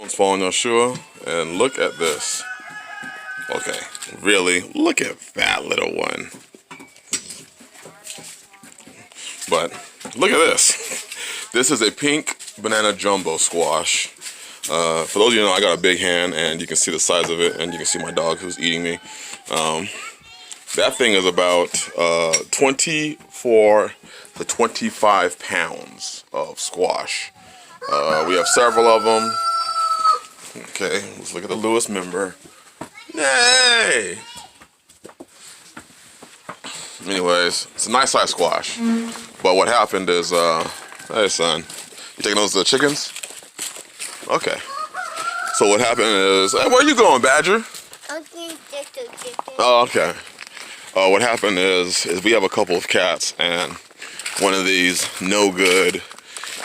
Let's follow Yahshua and look at this. Okay, really, look at that little one. But look at this. This is a pink banana jumbo squash. For those of you who know, I got a big hand, and you can see the size of it, and you can see my dog who's eating me. That thing is about 24 to 25 pounds of squash. We have several of them. Okay, let's look at the Lewis member. Yay! Anyways, it's a nice size squash. But what happened is, hey son, you taking those to the chickens? Okay. So what happened is, hey, where you going, Badger? Oh, okay. What happened is we have a couple of cats, and one of these no good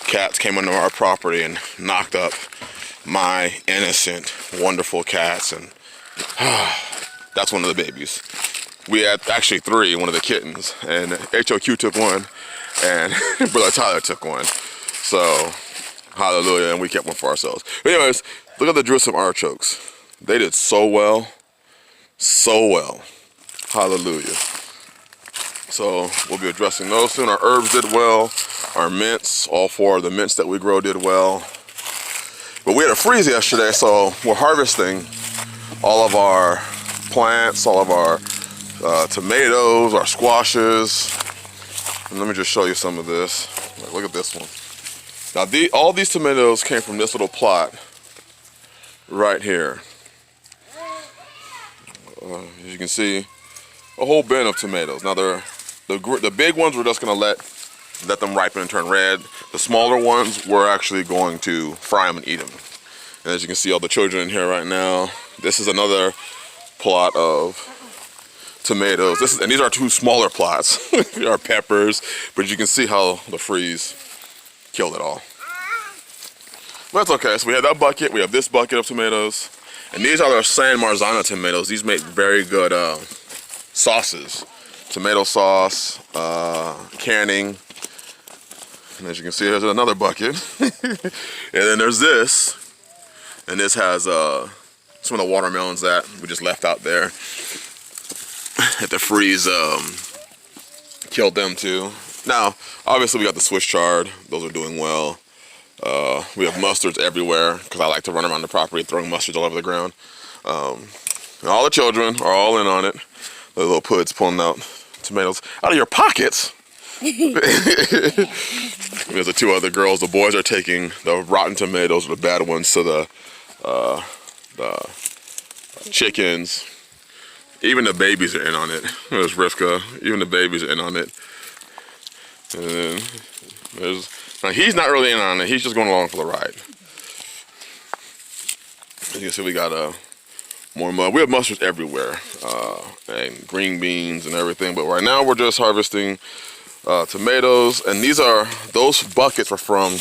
cats came onto our property and knocked up my innocent, wonderful cats, and that's one of the babies. We had actually 3, one of the kittens, and HOQ took one, and Brother Tyler took one. So, hallelujah, and we kept one for ourselves. But anyways, look at the Jerusalem artichokes. They did so well, so well. Hallelujah. So, we'll be addressing those soon. Our herbs did well. Our mints, all 4 of the mints that we grow did well. But we had a freeze yesterday, so we're harvesting all of our plants, all of our tomatoes, our squashes. And let me just show you some of this. Look at this one. Now, all these tomatoes came from this little plot right here. As you can see, a whole bin of tomatoes. Now, the big ones we're just gonna let them ripen and turn red. The smaller ones, we're actually going to fry them and eat them. And as you can see, all the children in here right now. This is another plot of tomatoes. And these are 2 smaller plots. There are peppers, but you can see how the freeze killed it all. But that's okay. So we have that bucket. We have this bucket of tomatoes. And these are the San Marzano tomatoes. These make very good sauces. Tomato sauce, canning. And as you can see, there's another bucket. And then there's this. And this has some of the watermelons that we just left out there. At the freeze killed them too. Now, obviously we got the Swiss chard. Those are doing well. We have mustards everywhere because I like to run around the property throwing mustards all over the ground. And all the children are all in on it. The little puds pulling out tomatoes out of your pockets. There's the 2 other girls. The boys are taking the rotten tomatoes, or the bad ones, to the chickens. Even the babies are in on it. There's Rivka. Even the babies are in on it. And then now he's not really in on it. He's just going along for the ride. As you can see, we got more mud. We have mustards everywhere, and green beans and everything. But right now we're just harvesting tomatoes, and those buckets are from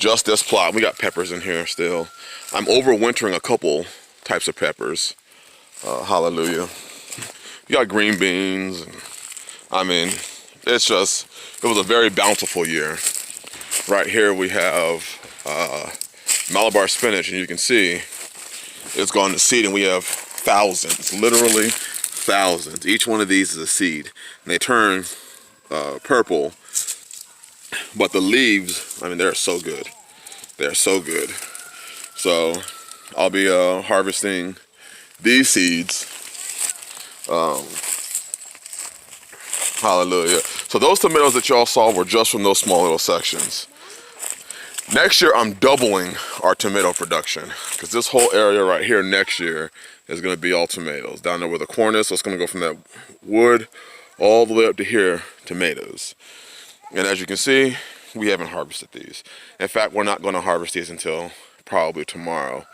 just this plot. We got peppers in here still. I'm overwintering a couple types of peppers. Hallelujah. You got green beans. And, I mean, it was a very bountiful year. Right here we have Malabar spinach, and you can see it's gone to seed, and we have thousands, literally thousands. Each one of these is a seed, and they turn purple, but the leaves, I mean, they're so good. They're so good. So I'll be harvesting these seeds. Hallelujah. So those tomatoes that y'all saw were just from those small little sections. Next year, I'm doubling our tomato production, because this whole area right here next year is going to be all tomatoes. Down there where the corn is, so it's going to go from that wood all the way up to here, tomatoes. And as you can see, we haven't harvested these. In fact, we're not going to harvest these until probably tomorrow.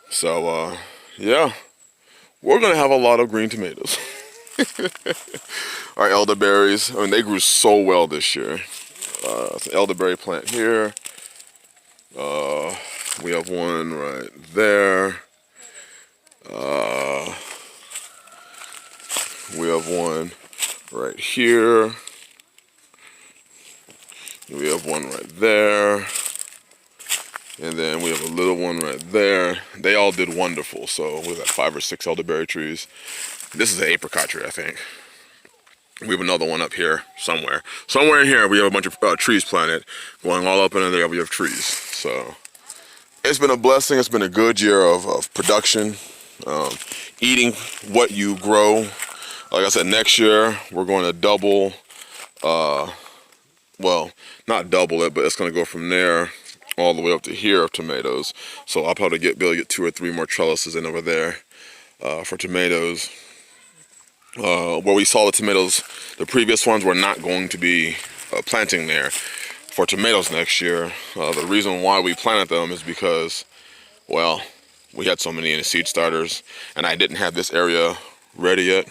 So, yeah, we're going to have a lot of green tomatoes. Our elderberries, I mean, they grew so well this year. It's an elderberry plant here. We have one right there. We have one right here. We have one right there. And then we have a little one right there. They all did wonderful. So we got 5 or 6 elderberry trees. This is an apricot tree, I think. We have another one up here somewhere. Somewhere in here we have a bunch of trees planted. Going all up into there we have trees. So it's been a blessing. It's been a good year of production. Eating what you grow. Like I said, next year we're going to double, well, not double it, but it's going to go from there all the way up to here of tomatoes. So I'll probably be able to get 2 or 3 more trellises in over there for tomatoes. Where we saw the tomatoes, the previous ones, we're not going to be planting there for tomatoes next year. The reason why we planted them is because, well, we had so many in the seed starters and I didn't have this area ready yet.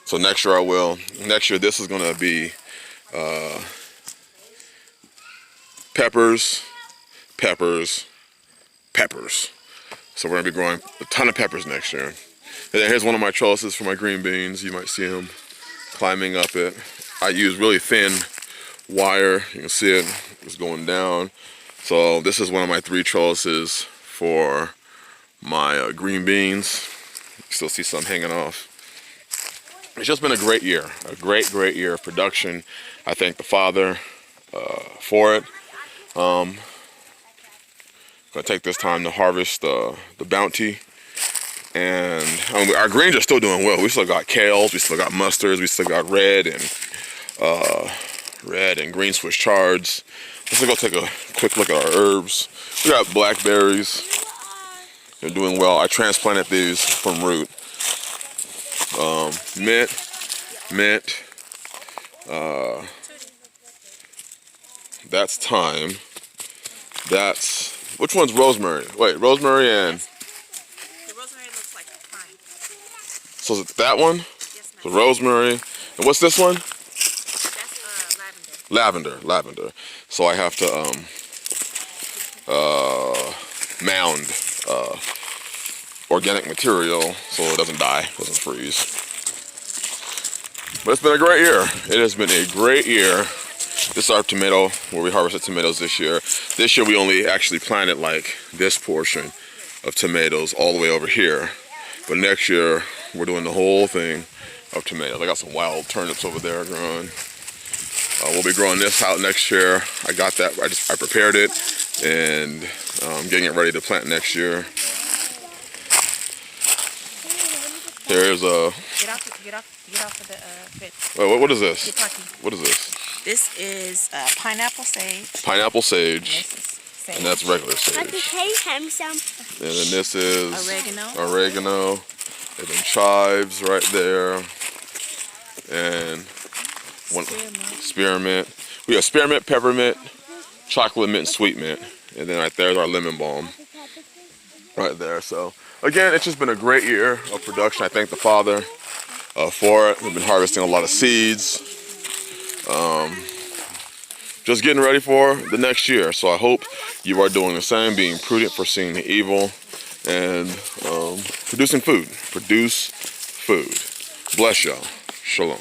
So next year I will. Next year this is going to be peppers, peppers, peppers. So we're going to be growing a ton of peppers next year. And then here's one of my trellises for my green beans. You might see him climbing up it. I use really thin wire. You can see it. It's going down. So this is one of my 3 trellises for my green beans. You still see some hanging off. It's just been a great year. A great year of production. I thank the Father for it. I'm going to take this time to harvest the bounty. And our greens are still doing well. We still got kales, we still got mustards, we still got red and green Swiss chards. Let's go take a quick look at our herbs. We got blackberries. They're doing well. I transplanted these from root. Mint. That's thyme. Which one's rosemary? Wait, rosemary and... So is it that one? Yes, So rosemary. And what's this one? That's Lavender. So I have to mound organic material so it doesn't die, doesn't freeze. But it's been a great year. It has been a great year. This is our tomato where we harvested tomatoes this year. This year we only actually planted like this portion of tomatoes all the way over here. But next year we're doing the whole thing of tomatoes. I got some wild turnips over there growing. We'll be growing this out next year. I got that. I prepared it, and I'm getting it ready to plant next year. Here's a. Get off of the fence. Wait, what is this? What is this? This is pineapple sage. Pineapple sage. Sage. And that's regular sage. Can you have some? And then this is oregano. And then chives right there. And one spearmint. We have spearmint, peppermint, chocolate mint, and sweet mint. And then right there is our lemon balm. Right there. So again, it's just been a great year of production. I thank the Father for it. We've been harvesting a lot of seeds. Just getting ready for the next year. So I hope you are doing the same, being prudent, foreseeing the evil, and producing food. Produce food. Bless y'all. Shalom.